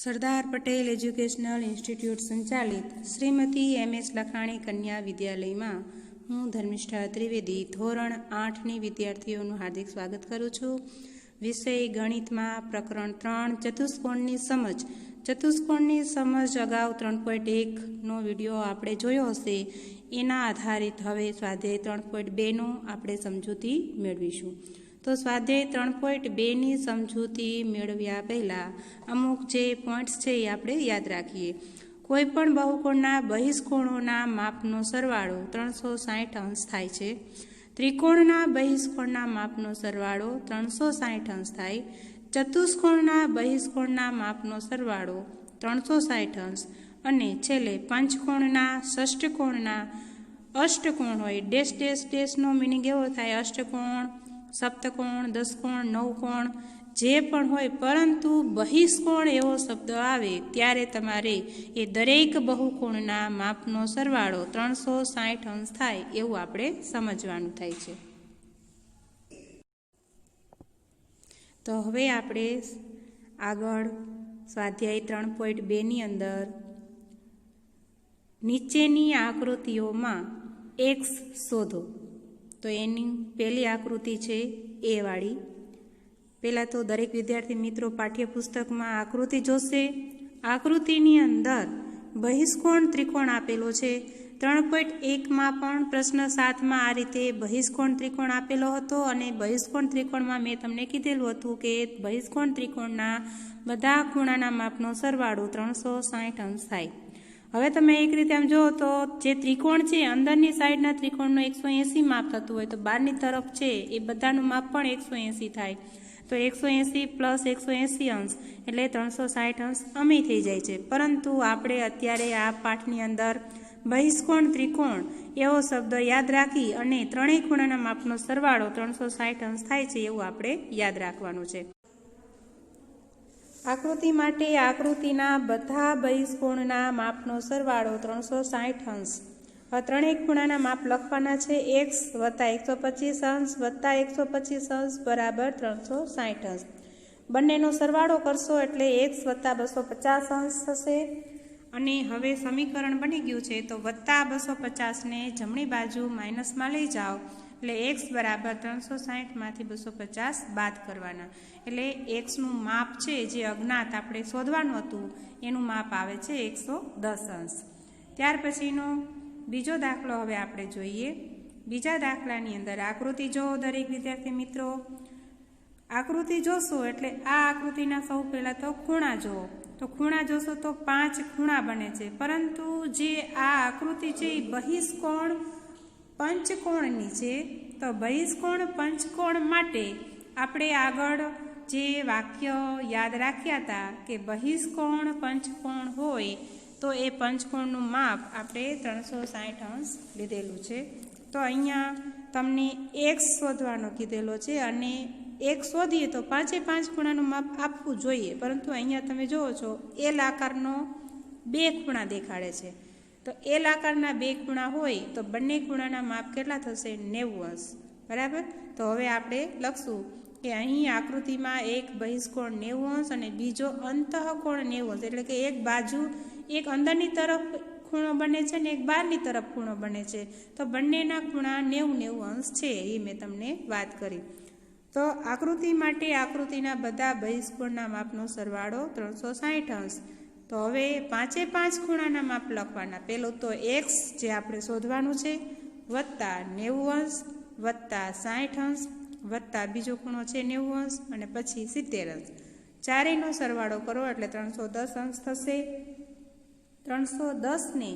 Sardar Patel educational institute સંચાલિત Shrimati M S. લખાણી કન્યા વિદ્યાલયમાં હું ધર્મિષ્ઠા ત્રિવેદી ધોરણ 8ની વિદ્યાર્થીઓનું હાર્દિક સ્વાગત કરું છું. વિષય ગણિતમાં પ્રકરણ 3 ચતુષ્કોણની સમજ. ચતુષ્કોણની સમજ અગાઉ 3.1નો વિડીયો આપણે જોયો હશે. એના આધારિત હવે સ્વાધ્યાય 3.2નો આપણે સમજૂતી મેળવીશું. તો સ્વાધ્યાય 3.2ની સમજૂતી મેળવ્યા પહેલાં અમુક જે પોઈન્ટ્સ છે એ આપણે યાદ રાખીએ. કોઈપણ બહુકોણના બહિષ્કોણોના માપનો સરવાળો 360 અંશ થાય છે. ત્રિકોણના બહિષ્કોણના માપનો સરવાળો 360 અંશ થાય. ચતુષ્કોણના બહિષ્કોણના માપનો સરવાળો 360 અંશ અને છેલ્લે પંચકોણના ષષ્ઠકોણના અષ્ટકોણ હોય ડેશ ડેશ ડેશનો મિનિંગ એવો થાય અષ્ટકોણ, સપ્તકોણ, દસકોણ, નવકોણ જે પણ હોય, પરંતુ બહિષ્કોણ એવો શબ્દ આવે ત્યારે તમારે એ દરેક બહુકોણના માપનો સરવાળો 360 અંશ થાય એવું આપણે સમજવાનું થાય છે. તો હવે આપણે આગળ સ્વાધ્યાય 3.2ની અંદર નીચેની આકૃતિઓમાં એક્સ શોધો. તો એની પહેલી આકૃતિ છે એ વાળી. પહેલાં તો દરેક વિદ્યાર્થી મિત્રો પાઠ્યપુસ્તકમાં આકૃતિ જોશે. આકૃતિની અંદર બહિષ્કોણ ત્રિકોણ આપેલો છે. 3.1માં પણ પ્રશ્ન 7માં આ રીતે બહિષ્કોણ ત્રિકોણ આપેલો હતો અને બહિષ્કોણ ત્રિકોણમાં મેં તમને કીધેલું હતું કે બહિષ્કોણ ત્રિકોણના બધા ખૂણાના માપનો સરવાળો 360 અંશ થાય. હવે તમે એક રીતે આમ જુઓ તો જે ત્રિકોણ છે અંદરની સાઈડના ત્રિકોણનો 180 માપ થતું હોય તો બહારની તરફ છે એ બધાનું માપ પણ 180 થાય. તો 180 પ્લસ 180 અંશ એટલે 360 અંશ અમે થઈ જાય છે. પરંતુ આપણે અત્યારે આ પાઠની અંદર બહિષ્કોણ ત્રિકોણ એવો શબ્દ યાદ રાખી અને ત્રણેય ખૂણાના માપનો સરવાળો 360 અંશ થાય છે એવું આપણે યાદ રાખવાનું છે. આકૃતિ માટે આકૃતિના બધા બહિષ્કોણના માપનો સરવાળો 360 અંશ. હવે ત્રણેય ખૂણાના માપ લખવાના છે. x વત્તા 125 અંશ વત્તા 125 અંશ બરાબર 360 અંશ. બંનેનો સરવાળો કરશો એટલે x વત્તા 250 અંશ થશે. અને હવે સમીકરણ બની ગયું છે તો વત્તા 250ને જમણી બાજુ માઇનસમાં લઈ જાઓ એટલે x બરાબર 360માંથી 250 બાદ કરવાના. એટલે xનું માપ છે જે અજ્ઞાત આપણે શોધવાનું હતું એનું માપ આવે છે 110 અંશ. ત્યાર પછીનો બીજો દાખલો હવે આપણે જોઈએ. બીજા દાખલાની અંદર આકૃતિ જો દરેક વિદ્યાર્થી મિત્રો આકૃતિ જોશો એટલે આ આકૃતિના સૌ પહેલાં તો ખૂણા જુઓ. તો ખૂણા જોશો તો 5 ખૂણા બને છે, પરંતુ જે આ આકૃતિ છે એ બહિષ્કોણ પંચકોણની છે. તો બહિષ્કોણ પંચકોણ માટે આપણે આગળ જે વાક્ય યાદ રાખ્યા હતા કે બહિષ્કોણ પંચકોણ હોય તો એ પંચકોણનું માપ આપણે 360 અંશ લીધેલું છે. તો અહીંયા તમને x શોધવાનો કીધેલો છે અને x શોધીએ તો 5 ખૂણાનું માપ આપવું જોઈએ, પરંતુ અહીંયા તમે જુઓ છો એલ આકારનો 2 ખૂણા દેખાડે છે. તો એલ આકારના 2 ખૂણા હોય તો બંને ખૂણાના માપ કેટલા થશે? 90 અંશ. બરાબર. તો હવે આપણે લખશું કે અહીં આકૃતિમાં એક બહિષ્કોણ 90 અંશ અને બીજો અંતઃકોણ 90 અંશ, એટલે કે એક બાજુ એક અંદરની તરફ ખૂણો બને છે ને એક બહારની તરફ ખૂણો બને છે. તો બંનેના ખૂણા 90 અંશ છે એ મેં તમને વાત કરી. તો આકૃતિ માટે આકૃતિના બધા બહિષ્કોણના માપનો સરવાળો 360 અંશ. તો હવે 5 ખૂણાના માપ લખવાના. પહેલું તો x જે આપણે શોધવાનું છે વત્તા 90 અંશ વત્તા 60 અંશ વત્તા બીજો ખૂણો છે 90 અંશ અને પછી 70 અંશ. ચારેયનો સરવાળો કરો એટલે 310 અંશ થશે. 310ને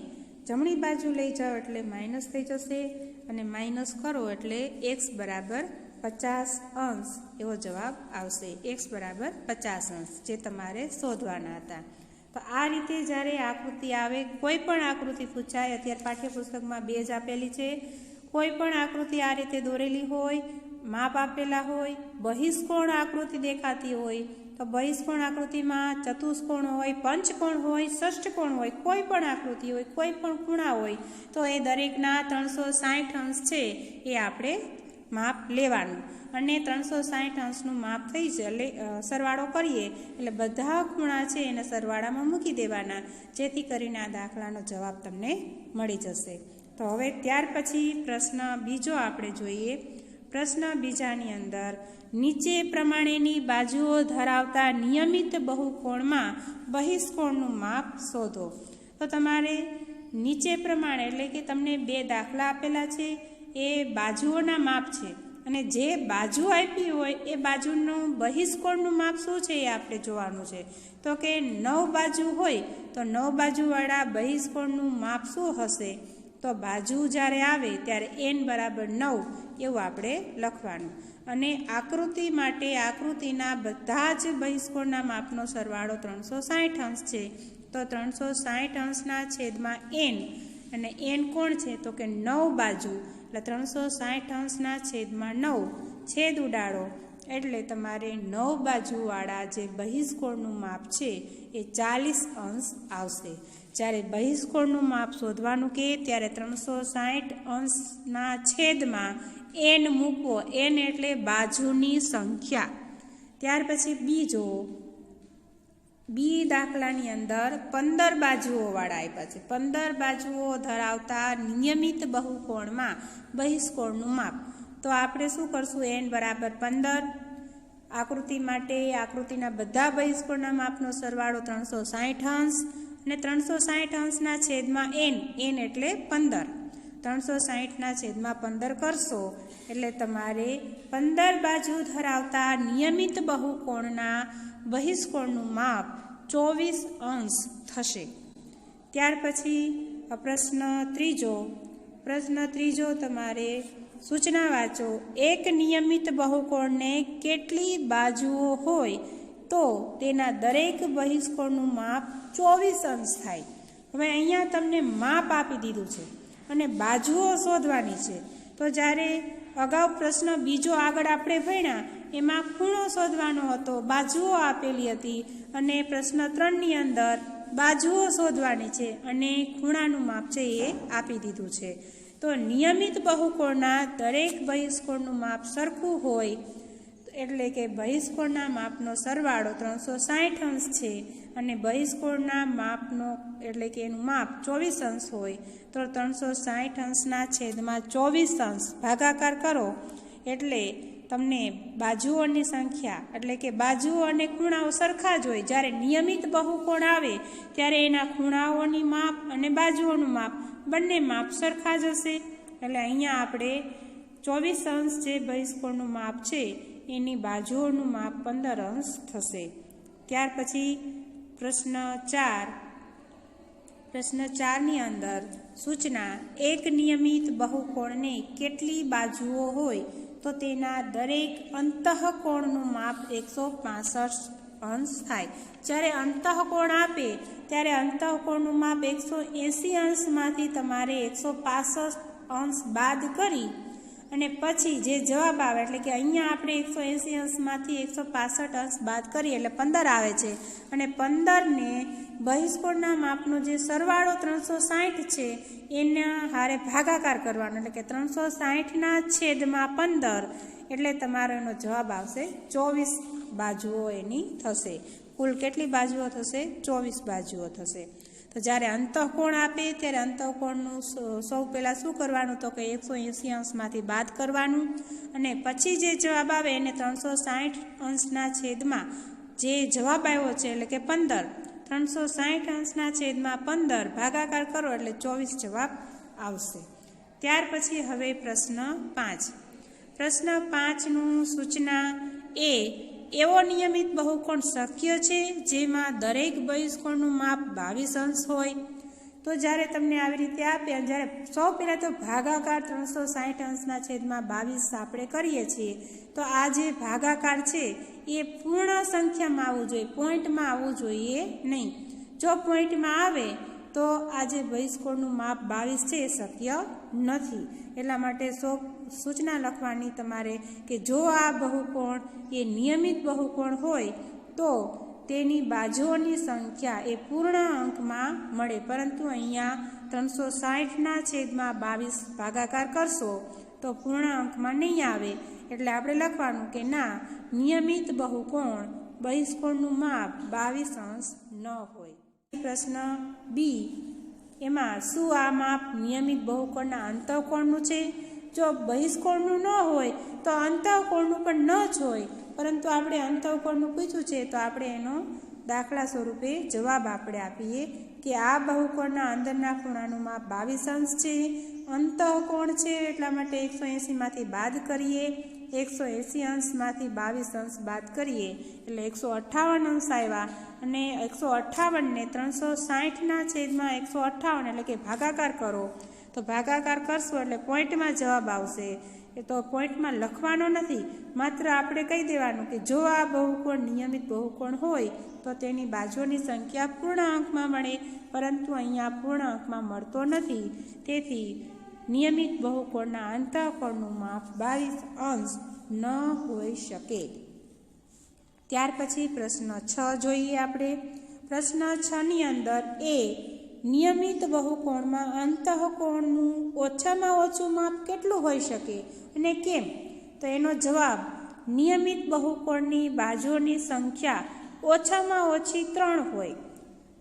જમણી બાજુ લઈ જાઓ એટલે માઇનસ થઈ જશે અને માઇનસ કરો એટલે x બરાબર 50 અંશ એવો જવાબ આવશે. x બરાબર 50 અંશ જે તમારે શોધવાના હતા. તો આ રીતે જ્યારે આકૃતિ આવે, કોઈ પણ આકૃતિ પૂછાય, અત્યારે પાઠ્યપુસ્તકમાં 2 જ આપેલી છે, કોઈ પણ આકૃતિ આ રીતે દોરેલી હોય, માપ આપેલા હોય, બહિષ્કોણ આકૃતિ દેખાતી હોય, તો બહિષ્કોણ આકૃતિમાં ચતુષ્કોણ હોય, પંચકોણ હોય, ષષ્ઠકોણ હોય, કોઈ પણ આકૃતિ હોય, કોઈ પણ ખૂણા હોય તો એ દરેકના 360 અંશ છે એ આપણે માપ લેવાનું અને 360 અંશનું માપ થઈ જાય સરવાળો કરીએ એટલે બધા ખૂણા છે એને સરવાળામાં મૂકી દેવાના, જેથી કરીને આ દાખલાનો જવાબ તમને મળી જશે. તો હવે ત્યાર પછી પ્રશ્ન બીજો આપણે જોઈએ. પ્રશ્ન બીજાની અંદર નીચે પ્રમાણેની બાજુઓ ધરાવતા નિયમિત બહુકોણમાં બહિષ્કોણનું માપ શોધો. તો તમારે નીચે પ્રમાણે એટલે કે તમને બે દાખલા આપેલા છે, એ બાજુઓના માપ છે અને જે બાજુ આપી હોય એ બાજુનું બહિષ્કોણનું માપ શું છે એ આપણે જોવાનું છે. તો કે 9 બાજુ હોય તો 9 બાજુવાળા બહિષ્કોણનું માપ શું હશે? તો બાજુ જ્યારે આવે ત્યારે n બરાબર 9 એવું આપણે લખવાનું. અને આકૃતિ માટે આકૃતિના બધા જ બહિષ્કોણના માપનો સરવાળો 360 અંશ છે. તો 360 અંશના છેદમાં n, અને n કોણ છે? તો કે 9 બાજુ, એટલે 360 અંશના છેદમાં 9 છેદ ઉડાડો એટલે તમારે 9 બાજુવાળા જે બહિષ્કોણનું માપ છે એ 40 અંશ આવશે. જ્યારે બહિષ્કોણનું માપ શોધવાનું કે ત્યારે 360 અંશના છેદમાં n મૂકવો, n એટલે બાજુની સંખ્યા. ત્યાર પછી બીજો બી દાખલાની અંદર 15 બાજુઓવાળા આપ્યા છે. 15 બાજુઓ ધરાવતા નિયમિત બહુકોણમાં બહિષ્કોણનું માપ. તો આપણે શું કરશું? n બરાબર 15. આકૃતિ માટે આકૃતિના બધા બહિષ્કોણના માપનો સરવાળો 360 અંશ અને 360 અંશના છેદમાં n એટલે 15. 360ના છેદમાં 15 કરશો એટલે તમારે 15 બાજુ ધરાવતા નિયમિત બહુકોણના બહિષ્કોણનું માપ 24 અંશ થશે. ત્યાર પછી પ્રશ્ન ત્રીજો તમારે સૂચના વાંચો. એક નિયમિત બહુકોણને કેટલી બાજુઓ હોય તો તેના દરેક બહિષ્કોણનું માપ 24 અંશ થાય. હવે અહીંયા તમને માપ આપી દીધું છે અને બાજુઓ શોધવાની છે. તો જ્યારે અગાઉ પ્રશ્ન બીજો આગળ આપણે ભણ્યા એમાં ખૂણો શોધવાનો હતો, બાજુઓ આપેલી હતી, અને પ્રશ્ન 3ની અંદર બાજુઓ શોધવાની છે અને ખૂણાનું માપ છે એ આપી દીધું છે. તો નિયમિત બહુકોણના દરેક બહિષ્કોણનું માપ સરખું હોય એટલે કે બહિષ્કોણના માપનો સરવાળો 360 અંશ છે અને બહિષ્કોણના માપનો એટલે કે એનું માપ 24 અંશ હોય તો 360 અંશના છેદમાં 24 અંશ ભાગાકાર કરો એટલે તમને બાજુઓની સંખ્યા એટલે કે બાજુઓ અને ખૂણાઓ સરખા જ હોય. જ્યારે નિયમિત બહુકોણ આવે ત્યારે એના ખૂણાઓની માપ અને બાજુઓનું માપ બંને માપ સરખા જ હશે. એટલે અહીંયા આપણે 24 અંશ જે બહિષ્કોણનું માપ છે એની બાજુઓનું માપ 15 અંશ થશે. ત્યાર પછી પ્રશ્ન 4ની અંદર સૂચના. એક નિયમિત બહુકોણને કેટલી બાજુઓ હોય તો તેના દરેક અંતઃકોણનું માપ 165 અંશ થાય. જ્યારે અંતઃકોણ આપે ત્યારે અંતઃકોણનું માપ 180 અંશમાંથી તમારે 165 અંશ બાદ કરી અને પછી જે જવાબ આવે એટલે કે અહીંયા આપણે 180 અંશમાંથી 165 અંશ બાદ કરીએ એટલે 15 આવે છે. અને 15ને બહિષ્કોણના માપનો જે સરવાળો 360 છે એના હારે ભાગાકાર કરવાનો એટલે કે 360ના છેદમાં 15 એટલે તમારો એનો જવાબ આવશે 24 બાજુઓ એની થશે. કુલ કેટલી બાજુઓ થશે? 24 બાજુઓ થશે. તો જ્યારે અંતઃકોણ આપે ત્યારે અંતઃકોણનું સૌ પહેલાં શું કરવાનું? તો કે 180 અંશમાંથી બાદ કરવાનું અને પછી જે જવાબ આવે એને 360 અંશના છેદમાં જે જવાબ આવ્યો છે એટલે કે 15, 360 અંશના છેદમાં 15 ભાગાકાર કરો એટલે 24 જવાબ આવશે. ત્યાર પછી હવે પ્રશ્ન 5નું સૂચના એ એવો નિયમિત બહુકોણ શક્ય છે જેમાં દરેક બહિષ્કોણનું માપ 22 અંશ હોય. તો જ્યારે તમને આવી રીતે આપે જ્યારે સૌ પહેલાં તો ભાગાકાર 360 અંશના છેદમાં 22 આપણે કરીએ છીએ તો આ જે ભાગાકાર છે એ પૂર્ણ સંખ્યામાં આવવું જોઈએ, પોઈન્ટમાં આવવું જોઈએ નહીં. જો પોઈન્ટમાં આવે તો આ જે બહિષ્કોણનું માપ 22 છે એ શક્ય નથી. એટલા માટે સૂચના લખવાની તમારે કે જો આ બહુકોણ એ નિયમિત બહુકોણ હોય તો તેની બાજુઓની સંખ્યા એ પૂર્ણ અંકમાં મળે, પરંતુ અહીંયા 360ના છેદમાં 22 ભાગાકાર કરશો તો પૂર્ણાંકમાં નહીં આવે, એટલે આપણે લખવાનું કે ના, નિયમિત બહુકોણ બહિષ્કોણનું માપ 22 અંશ ન હોય. પ્રશ્ન બી, એમાં શું આ માપ નિયમિત બહુકોણના અંતઃકોણનું છે? જો બહિષ્કોણનું ન હોય તો અંતઃકોણનું પણ ન જ હોય, પરંતુ આપણે અંતઃકોણનું પૂછ્યું છે તો આપણે એનો દાખલા સ્વરૂપે જવાબ આપણે આપીએ કે આ બહુકોણના અંદરના ખૂણાનું માપ 22 અંશ છે, અંતઃકોણ છે એટલા માટે 180માંથી બાદ કરીએ, 180 અંશમાંથી 22 અંશ બાદ કરીએ એટલે 158 અંશ આવ્યા, અને 158 ને 360ના છેદમાં 158 એટલે કે ભાગાકાર કરો, તો ભાગાકાર કરશો એટલે પોઈન્ટમાં જવાબ આવશે. એ તો પોઈન્ટમાં લખવાનો નથી, માત્ર આપણે કહી દેવાનું કે જો આ બહુકોણ નિયમિત બહુકોણ હોય તો તેની બાજુઓની સંખ્યા પૂર્ણાંકમાં મળે, પરંતુ અહીંયા પૂર્ણાંકમાં મળતો નથી. તેથી નિયમિત બહુકોણના અંતઃકોણનું માપ 22 અંશ ન હોઈ શકે. ત્યાર પછી પ્રશ્ન 6 જોઈએ આપણે. પ્રશ્ન 6ની અંદર એ નિયમિત બહુકોણમાં અંતઃકોણનું ઓછામાં ઓછું માપ કેટલું હોઈ શકે અને કેમ? તો એનો જવાબ નિયમિત બહુકોણની બાજુઓની સંખ્યા ઓછામાં ઓછી 3 હોય.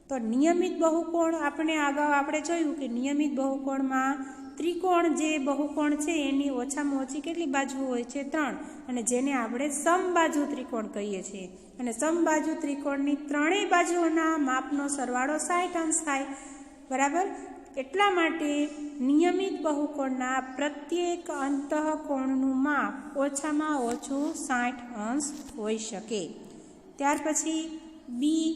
તો નિયમિત બહુકોણ આપણે જોયું કે નિયમિત બહુકોણમાં ત્રિકોણ જે બહુકોણ છે એની ઓછામાં ઓછી કેટલી બાજુ હોય છે? 3, અને જેને આપણે સમબાજુ ત્રિકોણ કહીએ છીએ. અને સમબાજુ ત્રિકોણની ત્રણેય બાજુઓના માપનો સરવાળો 60 અંશ થાય, બરાબર. એટલા માટે નિયમિત બહુકોણના પ્રત્યેક અંતઃકોણનું માપ ઓછામાં ઓછું 60 અંશ હોઈ શકે. ત્યાર પછી બી,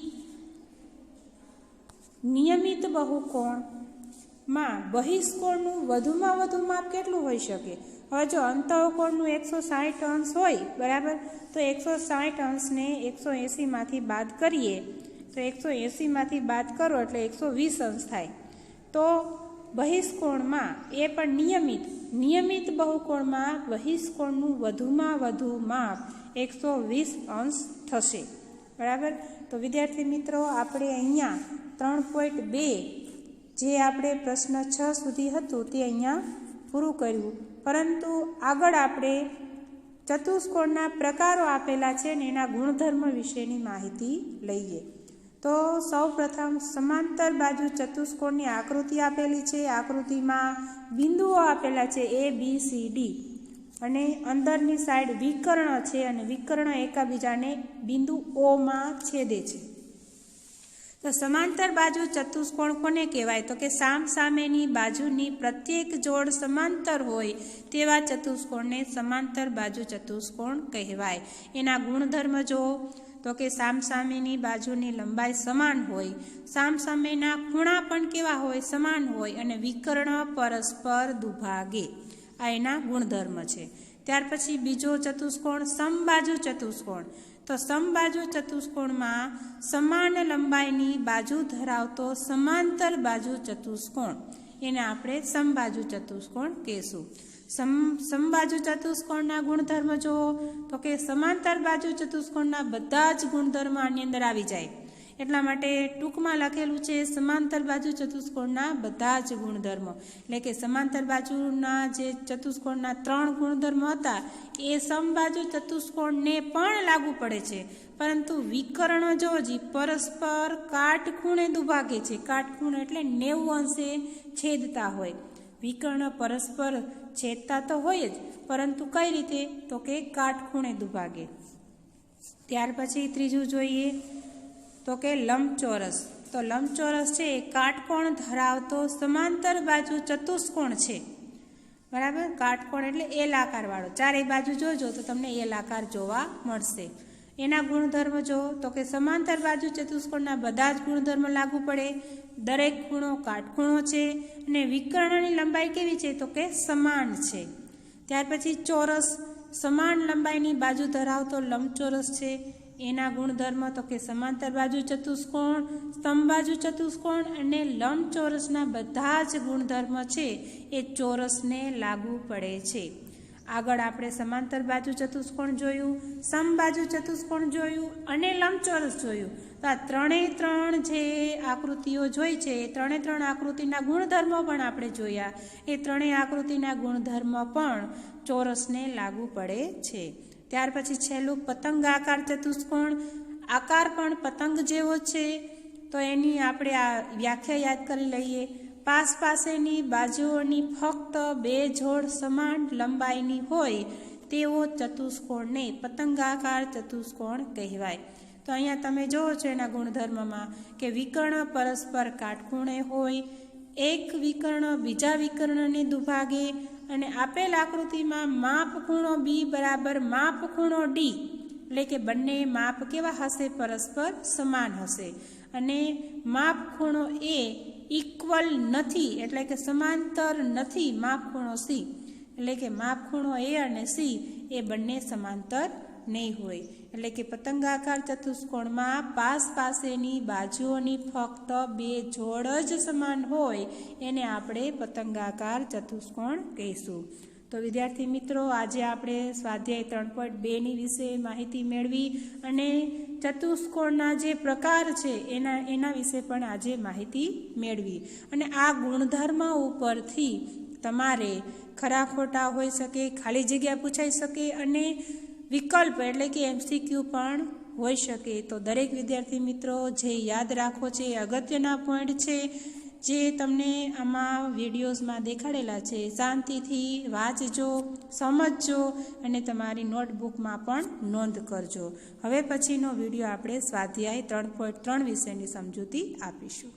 નિયમિત બહુકોણમાં બહિષ્કોણનું વધુમાં વધુ માપ કેટલું હોઈ શકે? હવે જો અંતઃકોણનું 160 અંશ હોય, બરાબર, તો 160 અંશને 180માંથી બાદ કરીએ તો 180માંથી બાદ કરો એટલે 120 અંશ થાય. તો બહિષ્કોણમાં એ પણ નિયમિત બહુકોણમાં બહિષ્કોણનું વધુમાં વધુ માપ 120 અંશ થશે, બરાબર. તો વિદ્યાર્થી મિત્રો, આપણે અહીંયા 3.2 જે આપણે પ્રશ્ન 6 સુધી હતું તે અહીંયા પૂરું કર્યું, પરંતુ આગળ આપણે ચતુષ્કોણના પ્રકારો આપેલા છે ને એના ગુણધર્મ વિશેની માહિતી લઈએ. તો સૌપ્રથમ સમાંતર બાજુ ચતુષ્કોણની આકૃતિ આપેલી છે. આકૃતિમાં બિંદુઓ આપેલા છે ABCD, અને અંદરની સાઈડ વિકર્ણ છે, અને વિકર્ણ એકબીજાને બિંદુ ઓમાં છેદે છે. તો સમાંતર બાજુ ચતુષ્કોણ કોને કહેવાય? તો કે સામસામેની બાજુની પ્રત્યેક જોડ સમાંતર હોય તેવા ચતુષ્કોણને સમાંતર બાજુ ચતુષ્કોણ કહેવાય. એના ગુણધર્મ જો તો કે સામસામેની બાજુની લંબાઈ સમાન હોય, સામસામેના ખૂણા પણ કેવા હોય? સમાન હોય, અને વિકર્ણ પરસ્પર દુભાગે. આ એના ગુણધર્મ છે. ત્યાર પછી બીજો ચતુષ્કોણ સમબાજુ ચતુષ્કોણ. તો સમબાજુ ચતુષ્કોણમાં સમાન લંબાઈની બાજુ ધરાવતો સમાંતર બાજુ ચતુષ્કોણ, એને આપણે સમબાજુ ચતુષ્કોણ કહેશું. સમબાજુ ચતુષ્કોણના ગુણધર્મ જો તો કે સમાંતર બાજુ ચતુષ્કોણના બધા જ ગુણધર્મ આની અંદર આવી જાય. એટલા માટે ટૂંકમાં લખેલું છે સમાંતર બાજુ ચતુષ્કોણના બધા જ ગુણધર્મો. એટલે કે સમાંતર બાજુના જે ચતુષ્કોણના 3 ગુણધર્મો હતા એ સમબાજુ ચતુષ્કોણને પણ લાગુ પડે છે, પરંતુ વિકર્ણ જો પરસ્પર કાટખૂણે દુભાગે છે. કાટખૂણે એટલે 90 અંશે છેદતા હોય. વિકર્ણ પરસ્પર છેદતા તો હોય જ, પરંતુ કઈ રીતે? તો કે કાટખૂણે દુભાગે. ત્યાર પછી ત્રીજું જોઈએ તો કે લંબચોરસ. તો લંબચોરસ છે એ કાટકોણ ધરાવતો સમાંતર બાજુ ચતુષ્કોણ છે, બરાબર. કાટકોણ એટલે એલ આકારવાળો. ચારેય બાજુ જોજો તો તમને એલ આકાર જોવા મળશે. એના ગુણધર્મ જો તો કે સમાંતર બાજુ ચતુષ્કોણના બધા જ ગુણધર્મ લાગુ પડે. દરેક ખૂણો કાટખૂણો છે, અને વિકર્ણની લંબાઈ કેવી છે? તો કે સમાન છે. ત્યાર પછી ચોરસ, સમાન લંબાઈની બાજુ ધરાવતો લંબચોરસ છે. એના ગુણધર્મ તો કે સમાંતર બાજુ ચતુષ્કોણ, સમબાજુ ચતુષ્કોણ અને લંબચોરસના બધા જ ગુણધર્મ છે એ ચોરસને લાગુ પડે છે. આગળ આપણે સમાંતર બાજુ ચતુષ્કોણ જોયું, સમબાજુ ચતુષ્કોણ જોયું અને લંબચોરસ જોયું. તો આ ત્રણ જે આકૃતિઓ જોઈ છે એ ત્રણ આકૃતિના ગુણધર્મો પણ આપણે જોયા. એ ત્રણેય આકૃતિના ગુણધર્મ પણ ચોરસને લાગુ પડે છે. ત્યાર પછી છેલ્લું પતંગાકાર ચતુષ્કોણ. આકાર પણ પતંગ જેવો છે. તો એની આપણે આ વ્યાખ્યા યાદ કરી લઈએ. પાસેની બાજુઓની ફક્ત 2 જોડ સમાન લંબાઈની હોય તેવો ચતુષ્કોણને પતંગાકાર ચતુષ્કોણ કહેવાય. તો અહીંયા તમે જોવો છો એના ગુણધર્મમાં કે વિકર્ણ પરસ્પર કાટખૂણે હોય, એક વિકર્ણ બીજા વિકર્ણને દુભાગે અને આપેલ આકૃતિમાં માપ ખૂણો બી બરાબર માપ ખૂણો ડી, એટલે કે બંને માપ કેવા હશે? પરસ્પર સમાન હશે. અને માપ ખૂણો એ ઇક્વલ નથી, એટલે કે સમાંતર નથી માપ ખૂણો સી, એટલે કે માપ ખૂણો એ અને સી એ બંને સમાંતર નહીં હોય. એટલે કે પતંગાકાર ચતુષ્કોણમાં પાસેની બાજુઓની ફક્ત 2 જોડ જ સમાન હોય એને આપણે પતંગાકાર ચતુષ્કોણ કહીશું. તો વિદ્યાર્થી મિત્રો, આજે આપણે સ્વાધ્યાય 3.2 વિશે માહિતી મેળવી અને ચતુષ્કોણના જે પ્રકાર છે એના વિશે પણ આજે માહિતી મેળવી. અને આ ગુણધર્મ ઉપરથી તમારે ખરા ખોટા હોઈ શકે, ખાલી જગ્યા પૂછાઈ શકે અને વિકલ્પ એટલે કે MCQ પણ હોઈ શકે. તો દરેક વિદ્યાર્થી મિત્રો જે યાદ રાખો છે એ અગત્યના પોઈન્ટ છે જે તમને આમાં વિડીયોઝમાં દેખાડેલા છે. શાંતિથી વાંચજો, સમજજો અને તમારી નોટબુકમાં પણ નોંધ કરજો. હવે પછીનો વિડીયો આપણે સ્વાધ્યાય 3.3 વિશેની સમજૂતી આપીશું.